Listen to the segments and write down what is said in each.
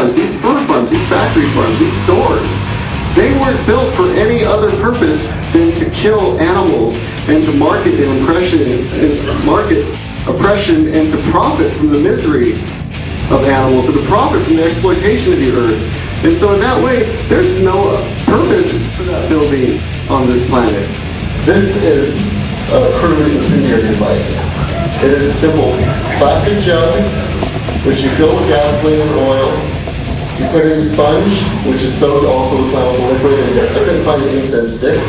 labs, these fur farms, these factory farms, these stores, they weren't built for any other purpose than to kill animals and to market oppression and to profit from the misery of animals and to profit from the exploitation of the earth. And so in that way, there's no purpose for that building on this planet. This is a crude incendiary device. It is a simple plastic jug, which you fill with gasoline or oil. You put it in a sponge, which is soaked also with flammable liquid. And I couldn't find an incense stick,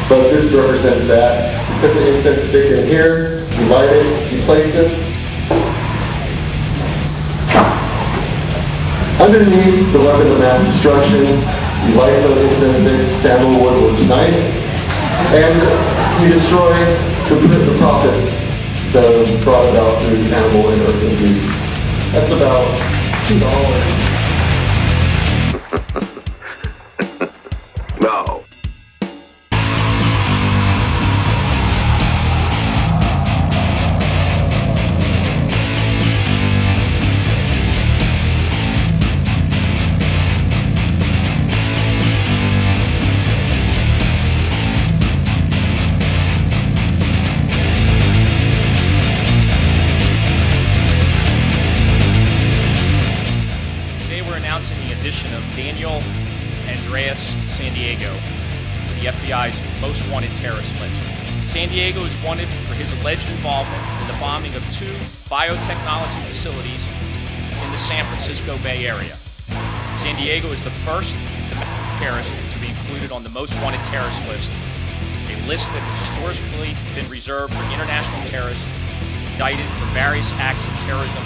but this represents that. You put the incense stick in here, you light it, you place it. Underneath the weapon of mass destruction, you light the incense sticks, sandalwood works nice, and you destroy the profits that are brought about through animal and earth abuse. That's about $2. No. San Diego for the FBI's most wanted terrorist list. San Diego is wanted for his alleged involvement in the bombing of 2 biotechnology facilities in the San Francisco Bay Area. San Diego is the first terrorist to be included on the most wanted terrorist list, a list that has historically been reserved for international terrorists indicted for various acts of terrorism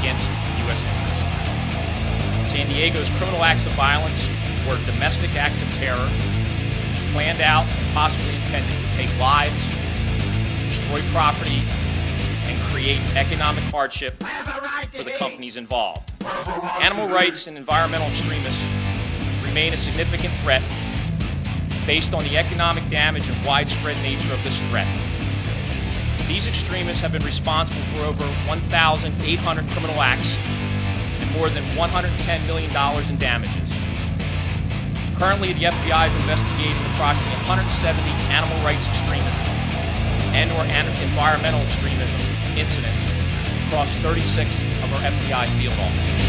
against U.S. interests. San Diego's criminal acts of violence were domestic acts of terror, planned out and possibly intended to take lives, destroy property, and create economic hardship for the companies involved. Animal rights and environmental extremists remain a significant threat based on the economic damage and widespread nature of this threat. These extremists have been responsible for over 1,800 criminal acts and more than $110 million in damages. Currently, the FBI is investigating approximately 170 animal rights extremism and/or environmental extremism incidents across 36 of our FBI field offices.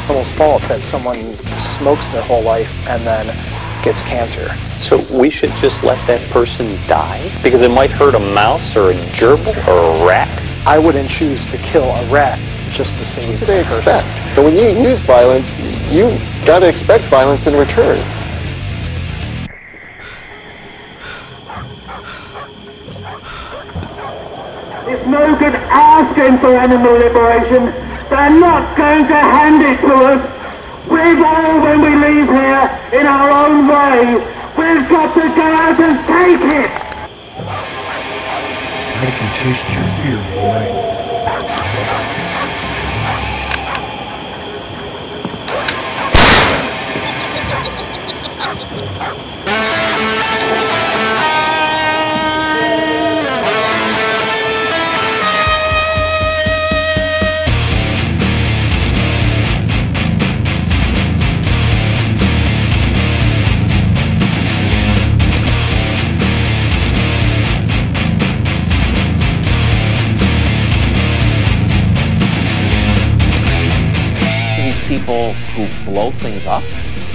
Almost fault that someone smokes their whole life and then gets cancer. So we should just let that person die? Because it might hurt a mouse or a gerbil or a rat? I wouldn't choose to kill a rat just to save What do they a person. expect? But when you use violence, you gotta expect violence in return. It's no good asking for animal liberation. They're not going to hand it to us. We've all, when we leave here, in our own way, we've got to go out and take it! I can taste your fear tonight. People who blow things up?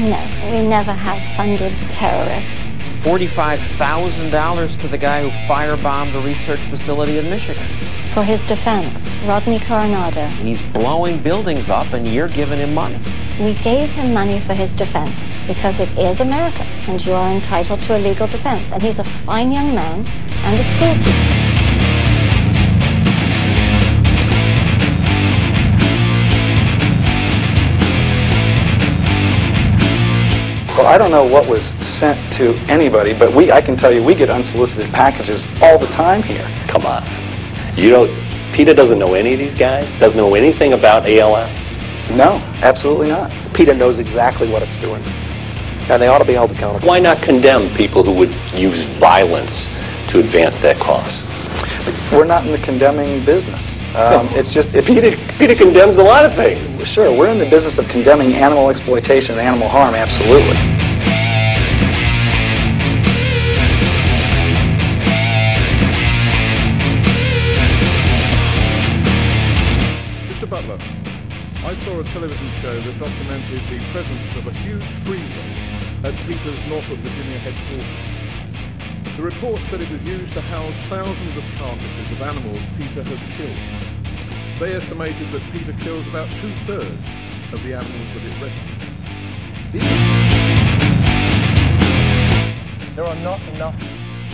No, we never have funded terrorists. $45,000 to the guy who firebombed a research facility in Michigan. For his defense, Rodney Coronado. He's blowing buildings up and you're giving him money. We gave him money for his defense because it is America and you are entitled to a legal defense. And he's a fine young man and a school teacher. Well, I don't know what was sent to anybody, but I can tell you we get unsolicited packages all the time here. Come on. PETA doesn't know any of these guys? Doesn't know anything about ALF? No, absolutely not. PETA knows exactly what it's doing. and they ought to be held accountable. Why not condemn people who would use violence to advance that cause? We're not in the condemning business. It's just PETA condemns a lot of things. Sure, we're in the business of condemning animal exploitation and animal harm, absolutely. Mr. Butler, I saw a television show that documented the presence of a huge freezer at PETA's Norfolk, Virginia headquarters. The report said it was used to house thousands of carcasses of animals PETA has killed. They estimated that PETA kills about 2/3 of the animals that it rescues. There are not enough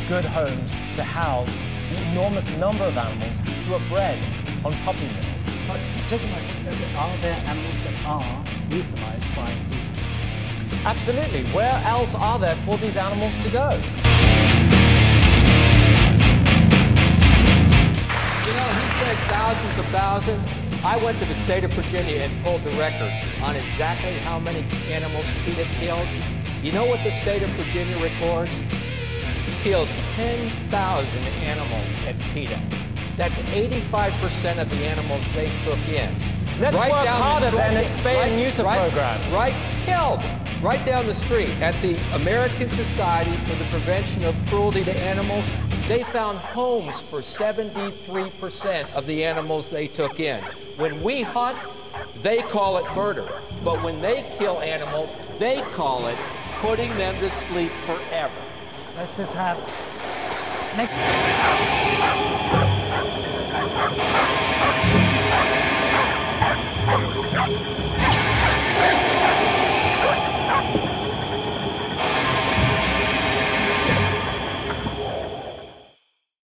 good homes to house the enormous number of animals who are bred on puppy mills. But are there animals that are euthanized by PETA? Absolutely. Where else are there for these animals to go? You know, he said thousands. I went to the state of Virginia and pulled the records on exactly how many animals PETA killed. You know what the state of Virginia records? Killed 10,000 animals at PETA. That's 85% of the animals they took in. Let's work harder than its spay and neuter program. Killed. Right down the street at the American Society for the Prevention of Cruelty to Animals, they found homes for 73% of the animals they took in. When we hunt, they call it murder. But when they kill animals, they call it putting them to sleep forever. Let's just have...